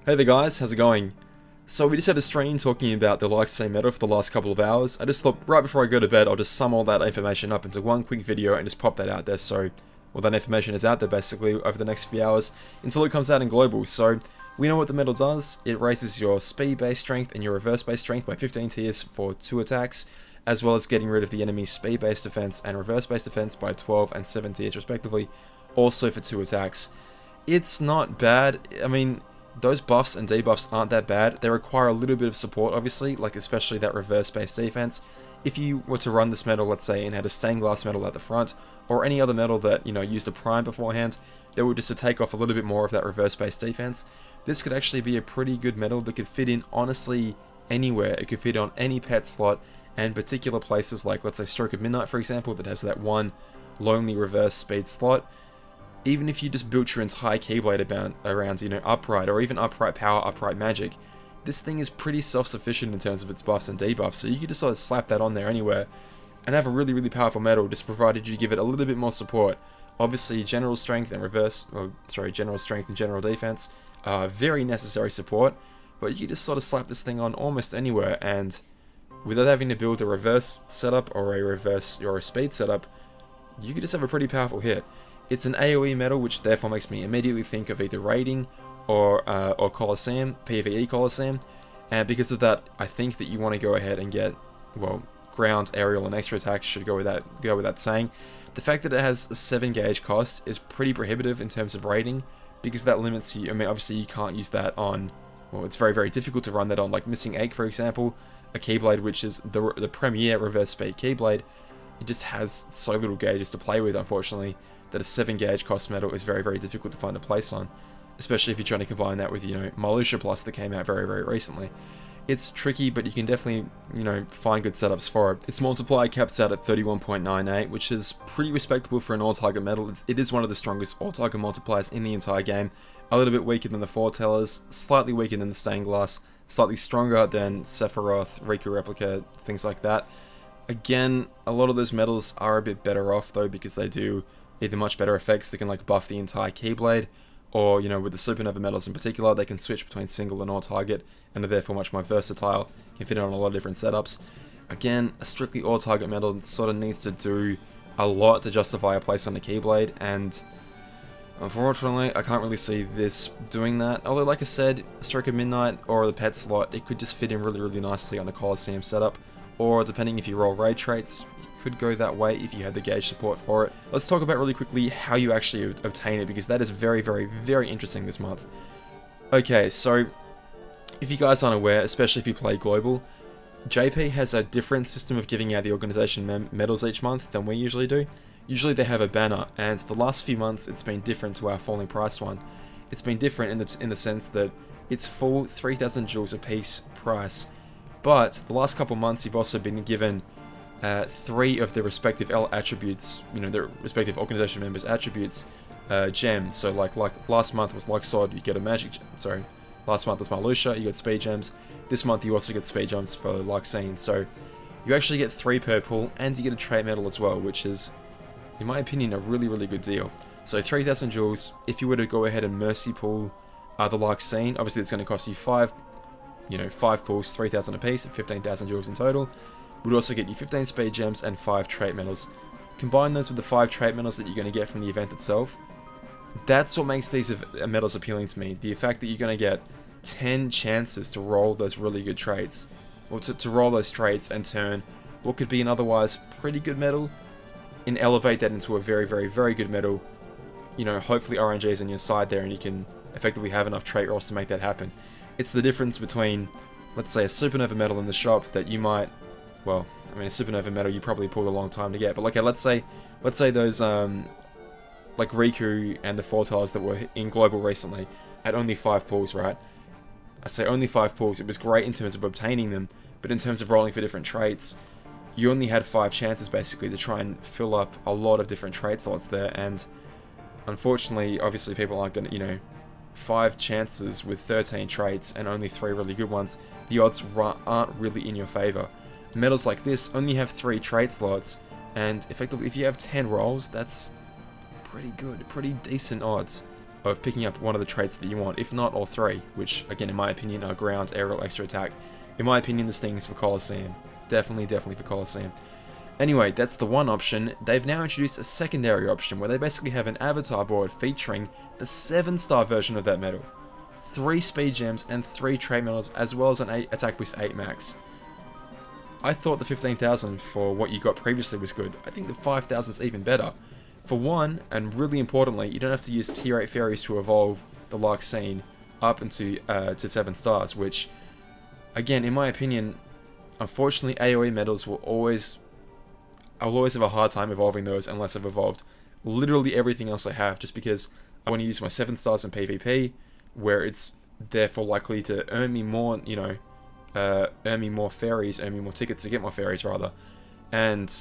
Hey there guys, how's it going? So we just had a stream talking about the Larxene meta for the last couple of hours. I just thought right before I go to bed I'll just sum all that information up into one quick video and just pop that out there, so well, that information is out there basically over the next few hours until it comes out in global. So we know what the medal does. It raises your speed based strength and your reverse based strength by 15 tiers for 2 attacks, as well as getting rid of the enemy's speed based defense and reverse based defense by 12 and 7 tiers respectively, also for 2 attacks. It's not bad. I mean, those buffs and debuffs aren't that bad. They require a little bit of support, obviously, like especially that reverse-based defense. If you were to run this medal, let's say, and had a stained glass medal at the front, or any other medal that, you know, used a prime beforehand, that would just to take off a little bit more of that reverse-based defense, this could actually be a pretty good medal that could fit in, honestly, anywhere. It could fit on any pet slot, and particular places like, let's say, Stroke of Midnight, for example, that has that one lonely reverse speed slot. Even if you just built your entire Keyblade around, you know, upright, or even upright power, upright magic, this thing is pretty self-sufficient in terms of its buffs and debuffs, so you could just sort of slap that on there anywhere, and have a really, really powerful medal, just provided you give it a little bit more support. Obviously, general strength and general strength and general defense are very necessary support, but you just sort of slap this thing on almost anywhere, and without having to build a reverse setup or a speed setup, you could just have a pretty powerful hit. It's an AoE medal, which therefore makes me immediately think of either Raiding or Colosseum, PvE Colosseum, and because of that, I think that you want to go ahead and get, well, ground, aerial, and extra attacks should go without saying. The fact that it has a 7 gauge cost is pretty prohibitive in terms of raiding, because that limits you. I mean, obviously you can't use that on, well, it's very, very difficult to run that on, like Missing Egg, for example, a Keyblade which is the premier reverse speed Keyblade. It just has so little gauges to play with, unfortunately, that a 7 gauge cost medal is very, very difficult to find a place on, especially if you're trying to combine that with, you know, Marluxia Plus that came out very, very recently. It's tricky, but you can definitely, you know, find good setups for it. Its multiplier caps out at 31.98, which is pretty respectable for an all-target medal. It is one of the strongest all-target multipliers in the entire game. A little bit weaker than the Foretellers, slightly weaker than the Stained Glass, slightly stronger than Sephiroth, Riku Replica, things like that. Again, a lot of those medals are a bit better off though, because they do either much better effects that can like buff the entire Keyblade, or, you know, with the Supernova medals in particular, they can switch between single and all target, and are therefore much more versatile, can fit on a lot of different setups. Again, a strictly all target medal sort of needs to do a lot to justify a place on the Keyblade, and unfortunately, I can't really see this doing that. Although, like I said, Stroke of Midnight or the pet slot, it could just fit in really, really nicely on a Colosseum setup, or depending if you roll raid traits, could go that way if you had the gauge support for it. Let's talk about really quickly how you actually obtain it, because that is very, very, very interesting this month. Okay, so if you guys aren't aware, especially if you play global, JP has a different system of giving out the organization medals each month than we usually do. Usually they have a banner, and the last few months it's been different to our falling price one. It's been different in the sense that it's full 3,000 jewels a piece price, but the last couple months you've also been given 3 of the respective attributes, you know, the respective organization members' attributes, gems. So like last month was Luxord, you get a magic gem. Sorry, last month was Marluxia, you get speed gems. This month you also get speed gems for Larxene. So you actually get 3 per pull, and you get a trait medal as well, which is, in my opinion, a really, really good deal. So 3,000 jewels. If you were to go ahead and mercy pull the Larxene, obviously it's going to cost you 5 pulls, 3,000 apiece, 15,000 jewels in total. Would also get you 15 speed gems and 5 trait medals. Combine those with the 5 trait medals that you're going to get from the event itself. That's what makes these medals appealing to me. The fact that you're going to get 10 chances to roll those really good traits, or to roll those traits and turn what could be an otherwise pretty good medal and elevate that into a very, very, very good medal. You know, hopefully RNG is on your side there and you can effectively have enough trait rolls to make that happen. It's the difference between, let's say, a Supernova medal in the shop that you might, well, I mean, a Supernova medal you probably pulled a long time to get, but okay, let's say those like Riku and the Foretellers that were in global recently had only 5 pulls, right? I say only 5 pulls. It was great in terms of obtaining them, but in terms of rolling for different traits, you only had 5 chances basically to try and fill up a lot of different trait slots there, and unfortunately, obviously people aren't gonna, you know, 5 chances with 13 traits and only 3 really good ones, the odds aren't really in your favor. Medals like this only have 3 trait slots, and effectively if you have 10 rolls, that's pretty good, pretty decent odds. of picking up one of the traits that you want, if not all three, which again in my opinion are ground, aerial, extra attack. In my opinion this thing is for Colosseum. Definitely for Colosseum. Anyway, that's the one option. They've now introduced a secondary option where they basically have an avatar board featuring the 7-star version of that medal. 3 speed gems and 3 trait medals, as well as an attack boost 8 max. I thought the 15,000 for what you got previously was good. I think the 5,000 is even better. For one, and really importantly, you don't have to use tier 8 fairies to evolve the Larxene up into to 7 stars, which, again, in my opinion, unfortunately AoE medals I'll always have a hard time evolving those unless I've evolved literally everything else I have, just because I want to use my 7 stars in PvP, where it's therefore likely to earn me more, you know, earn me more fairies, earn me more tickets to get more fairies rather, and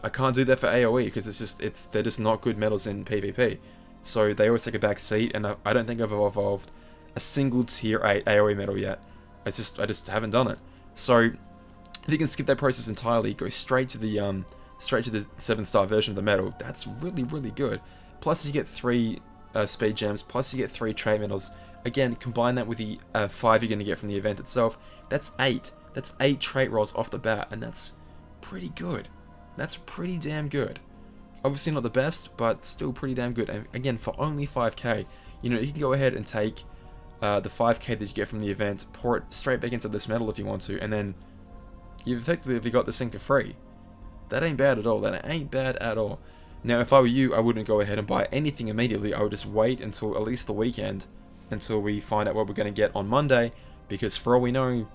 I can't do that for AoE because they're just not good medals in PvP, so they always take a back seat, and I don't think I've evolved a single tier 8 AoE medal yet. I just haven't done it. So if you can skip that process entirely, go straight to the 7-star version of the medal, that's really good. Plus you get 3 speed gems, plus you get 3 trait medals. Again, combine that with the 5 you're going to get from the event itself, that's 8. That's 8 trait rolls off the bat, and that's pretty good. That's pretty damn good. Obviously not the best, but still pretty damn good. And again, for only 5k, you know, you can go ahead and take the 5k that you get from the event, pour it straight back into this medal if you want to, and then you've effectively got this thing for free. That ain't bad at all. That ain't bad at all. Now, if I were you, I wouldn't go ahead and buy anything immediately. I would just wait until at least the weekend, until we find out what we're going to get on Monday, because for all we know,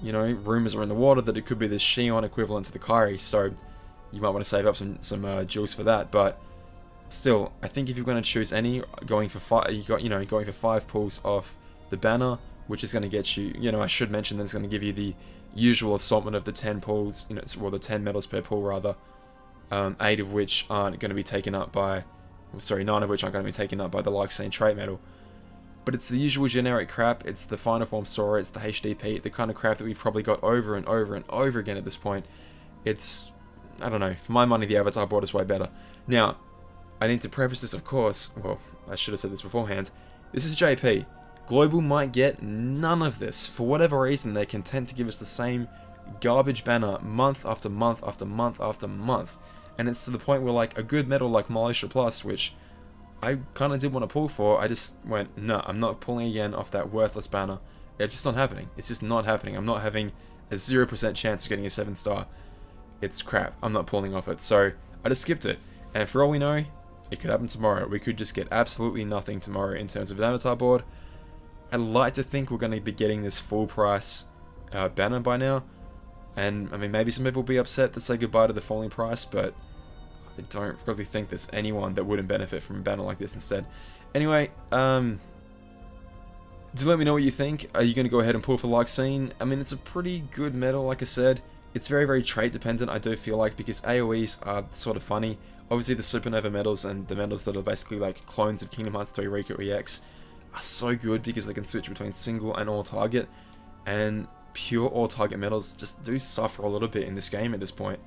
you know, rumors are in the water that it could be the Xion equivalent to the Kyrie, so you might want to save up some jewels for that. But still, I think if you're going to choose any, going for 5 pulls off the banner, which is going to get you, you know, I should mention that it's going to give you the usual assortment of the 10 pulls, you know, well, the 10 medals per pull rather, 8 of which aren't going to be taken up by, sorry, 9 of which aren't going to be taken up by the Larxene trait medal. But it's the usual generic crap. It's the final form Sora, it's the HDP, the kind of crap that we've probably got over and over again at this point. It's, I don't know, for my money the avatar board is way better. Now, I need to preface this, of course, well, I should have said this beforehand, this is JP. Global might get none of this. For whatever reason, they're content to give us the same garbage banner month after month after month after month. And it's to the point where, like, a good medal like Militia Plus, which I kind of did want to pull for, I just went, no, I'm not pulling again off that worthless banner. It's just not happening. It's just not happening. I'm not having a 0% chance of getting a 7-star. It's crap. I'm not pulling off it. So I just skipped it. And for all we know, it could happen tomorrow. We could just get absolutely nothing tomorrow in terms of an avatar board. I'd like to think we're going to be getting this full price banner by now. And, I mean, maybe some people will be upset to say goodbye to the falling price, but I don't really think there's anyone that wouldn't benefit from a banner like this instead. Anyway, do let me know what you think. Are you going to go ahead and pull for Larxene? I mean, it's a pretty good medal, like I said. It's very trait dependent, I do feel like, because AoEs are sort of funny. Obviously, the Supernova medals and the medals that are basically like clones of Kingdom Hearts 3 Rico EX are so good because they can switch between single and all target. And pure all target medals just do suffer a little bit in this game at this point,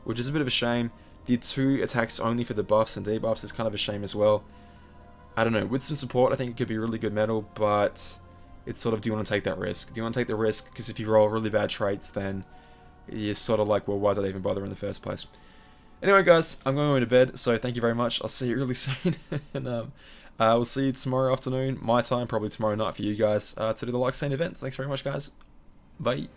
which is a bit of a shame. The 2 attacks only for the buffs and debuffs is kind of a shame as well. I don't know, with some support I think it could be a really good medal, but it's sort of, do you want to take that risk? Do you want to take the risk? Because if you roll really bad traits, then you're sort of like, well, why did I even bother in the first place? Anyway guys, I'm going to bed, so thank you very much. I'll see you really soon, and we'll see you tomorrow afternoon, my time, probably tomorrow night for you guys, to do the Larxene events. Thanks very much guys, bye.